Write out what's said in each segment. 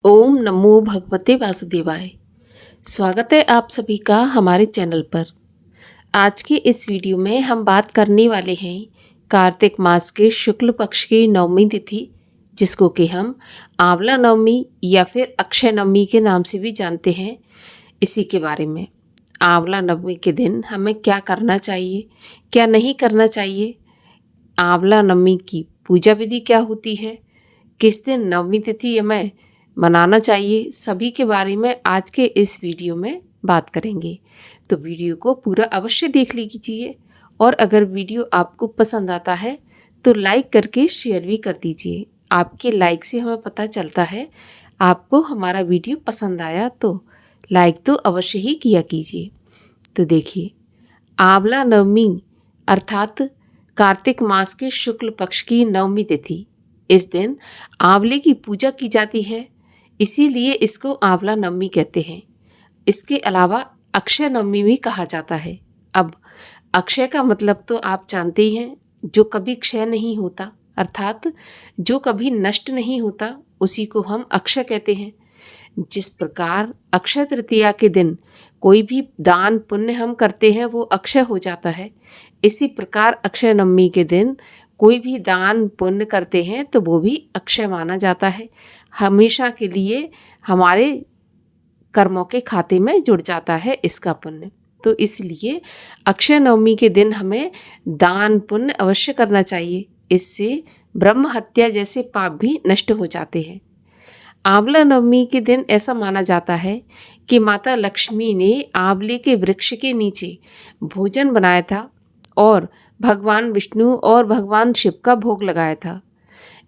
ओम नमो भगवते वासुदेवाय। स्वागत है आप सभी का हमारे चैनल पर। आज के इस वीडियो में हम बात करने वाले हैं कार्तिक मास के शुक्ल पक्ष की नवमी तिथि, जिसको कि हम आंवला नवमी या फिर अक्षय नवमी के नाम से भी जानते हैं, इसी के बारे में। आंवला नवमी के दिन हमें क्या करना चाहिए, क्या नहीं करना चाहिए, आंवला नवमी की पूजा विधि क्या होती है, किस दिन नवमी तिथि हमें मनाना चाहिए, सभी के बारे में आज के इस वीडियो में बात करेंगे। तो वीडियो को पूरा अवश्य देख लीजिए और अगर वीडियो आपको पसंद आता है तो लाइक करके शेयर भी कर दीजिए। आपके लाइक से हमें पता चलता है आपको हमारा वीडियो पसंद आया, तो लाइक तो अवश्य ही किया कीजिए। तो देखिए, आंवला नवमी अर्थात कार्तिक मास के शुक्ल पक्ष की नवमी तिथि, इस दिन आंवले की पूजा की जाती है, इसीलिए इसको आंवला नवमी कहते हैं। इसके अलावा अक्षय नवमी भी कहा जाता है। अब अक्षय का मतलब तो आप जानते ही हैं, जो कभी क्षय नहीं होता, अर्थात जो कभी नष्ट नहीं होता, उसी को हम अक्षय कहते हैं। जिस प्रकार अक्षय तृतीया के दिन कोई भी दान पुण्य हम करते हैं वो अक्षय हो जाता है, इसी प्रकार अक्षय नवमी के दिन कोई भी दान पुण्य करते हैं तो वो भी अक्षय माना जाता है, हमेशा के लिए हमारे कर्मों के खाते में जुड़ जाता है इसका पुण्य। तो इसलिए अक्षय नवमी के दिन हमें दान पुण्य अवश्य करना चाहिए, इससे ब्रह्म हत्या जैसे पाप भी नष्ट हो जाते हैं। आंवला नवमी के दिन ऐसा माना जाता है कि माता लक्ष्मी ने आंवले के वृक्ष के नीचे भोजन बनाया था और भगवान विष्णु और भगवान शिव का भोग लगाया था।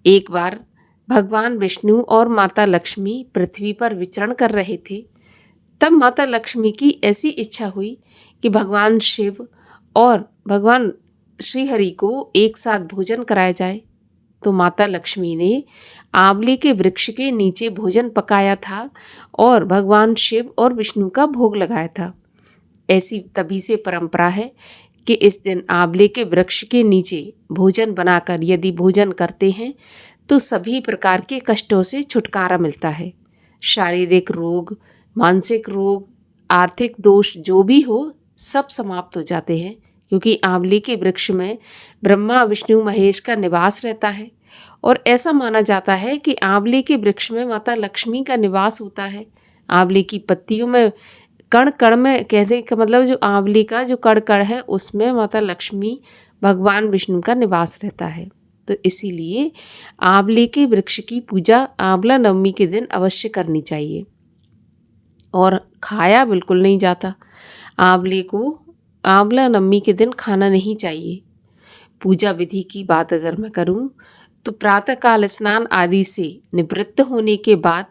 एक बार भगवान विष्णु और माता लक्ष्मी पृथ्वी पर विचरण कर रहे थे, तब माता लक्ष्मी की ऐसी इच्छा हुई कि भगवान शिव और भगवान श्रीहरि को एक साथ भोजन कराया जाए। तो माता लक्ष्मी ने आंवले के वृक्ष के नीचे भोजन पकाया था और भगवान शिव और विष्णु का भोग लगाया था। ऐसी तभी से परंपरा है कि इस दिन आंवले के वृक्ष के नीचे भोजन बनाकर यदि भोजन करते हैं तो सभी प्रकार के कष्टों से छुटकारा मिलता है। शारीरिक रोग, मानसिक रोग, आर्थिक दोष जो भी हो, सब समाप्त हो जाते हैं, क्योंकि आंवले के वृक्ष में ब्रह्मा विष्णु महेश का निवास रहता है। और ऐसा माना जाता है कि आंवले के वृक्ष में माता लक्ष्मी का निवास होता है। आंवले की पत्तियों में कण कण में, कहने का मतलब जो आंवले का जो कण कण है उसमें माता लक्ष्मी भगवान विष्णु का निवास रहता है। तो इसीलिए आंवले के वृक्ष की पूजा आंवला नवमी के दिन अवश्य करनी चाहिए। और खाया बिल्कुल नहीं जाता, आंवले को आंवला नवमी के दिन खाना नहीं चाहिए। पूजा विधि की बात अगर मैं करूं तो प्रातःकाल स्नान आदि से निवृत्त होने के बाद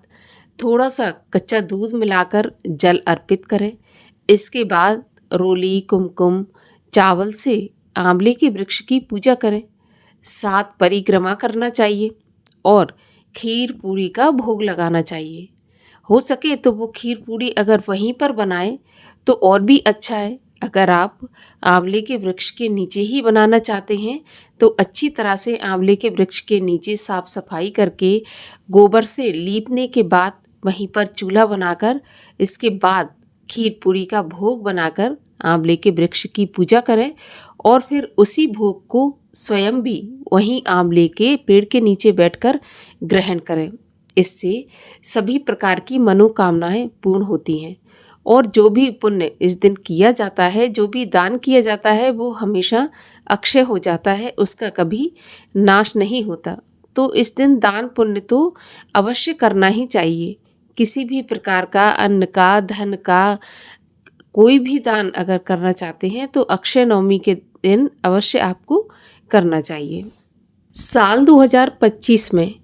थोड़ा सा कच्चा दूध मिलाकर जल अर्पित करें। इसके बाद रोली, कुमकुम, चावल से आंवले के वृक्ष की पूजा करें। 7 परिक्रमा करना चाहिए और खीर पूरी का भोग लगाना चाहिए। हो सके तो वो खीर पूरी अगर वहीं पर बनाएं तो और भी अच्छा है। अगर आप आंवले के वृक्ष के नीचे ही बनाना चाहते हैं तो अच्छी तरह से आंवले के वृक्ष के नीचे साफ सफाई करके गोबर से लीपने के बाद वहीं पर चूल्हा बनाकर इसके बाद खीर पूरी का भोग बनाकर आंवले के वृक्ष की पूजा करें और फिर उसी भोग को स्वयं भी वहीं आंवले के पेड़ के नीचे बैठकर ग्रहण करें। इससे सभी प्रकार की मनोकामनाएं पूर्ण होती हैं और जो भी पुण्य इस दिन किया जाता है, जो भी दान किया जाता है, वो हमेशा अक्षय हो जाता है, उसका कभी नाश नहीं होता। तो इस दिन दान पुण्य तो अवश्य करना ही चाहिए। किसी भी प्रकार का अन्न का, धन का, कोई भी दान अगर करना चाहते हैं तो अक्षय नवमी के दिन अवश्य आपको करना चाहिए। साल 2025 में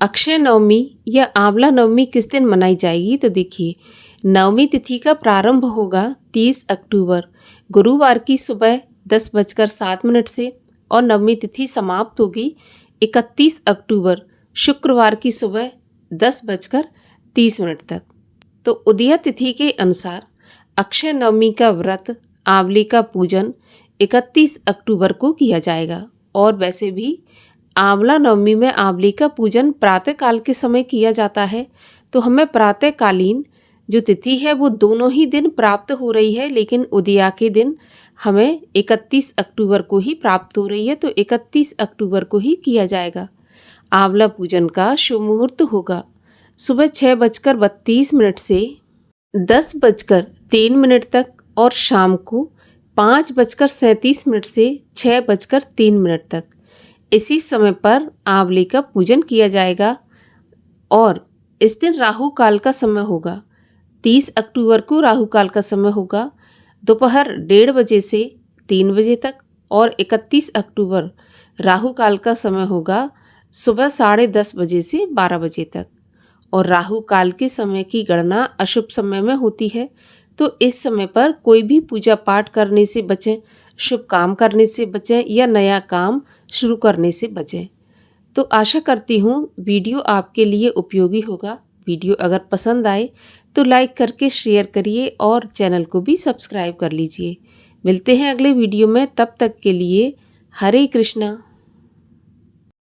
अक्षय नवमी या आंवला नवमी किस दिन मनाई जाएगी, तो देखिए, नवमी तिथि का प्रारंभ होगा 30 अक्टूबर गुरुवार की सुबह 10:07 से और नवमी तिथि समाप्त होगी 31 अक्टूबर शुक्रवार की सुबह 10:30 तक। तो उदया तिथि के अनुसार अक्षय नवमी का व्रत, आंवले का पूजन 31 अक्टूबर को किया जाएगा। और वैसे भी आंवला नवमी में आंवले का पूजन प्रातःकाल के समय किया जाता है, तो हमें प्रातःकालीन जो तिथि है वो दोनों ही दिन प्राप्त हो रही है, लेकिन उदया के दिन हमें 31 अक्टूबर को ही प्राप्त हो रही है, तो 31 अक्टूबर को ही किया जाएगा। आंवला पूजन का शुभ मुहूर्त होगा सुबह 6:32 से 10:03 तक और शाम को 5:37 से 6:03 तक। इसी समय पर आंवले का पूजन किया जाएगा और इस दिन राहु काल का समय होगा। 30 अक्टूबर को राहु काल का समय होगा दोपहर 1:30 बजे से 3 बजे तक और 31 अक्टूबर राहु काल का समय होगा सुबह 10:30 बजे से 12 बजे तक। और राहु काल के समय की गणना अशुभ समय में होती है, तो इस समय पर कोई भी पूजा पाठ करने से बचें, शुभ काम करने से बचें या नया काम शुरू करने से बचें। तो आशा करती हूँ वीडियो आपके लिए उपयोगी होगा। वीडियो अगर पसंद आए तो लाइक करके शेयर करिए और चैनल को भी सब्सक्राइब कर लीजिए। मिलते हैं अगले वीडियो में, तब तक के लिए हरे कृष्णा।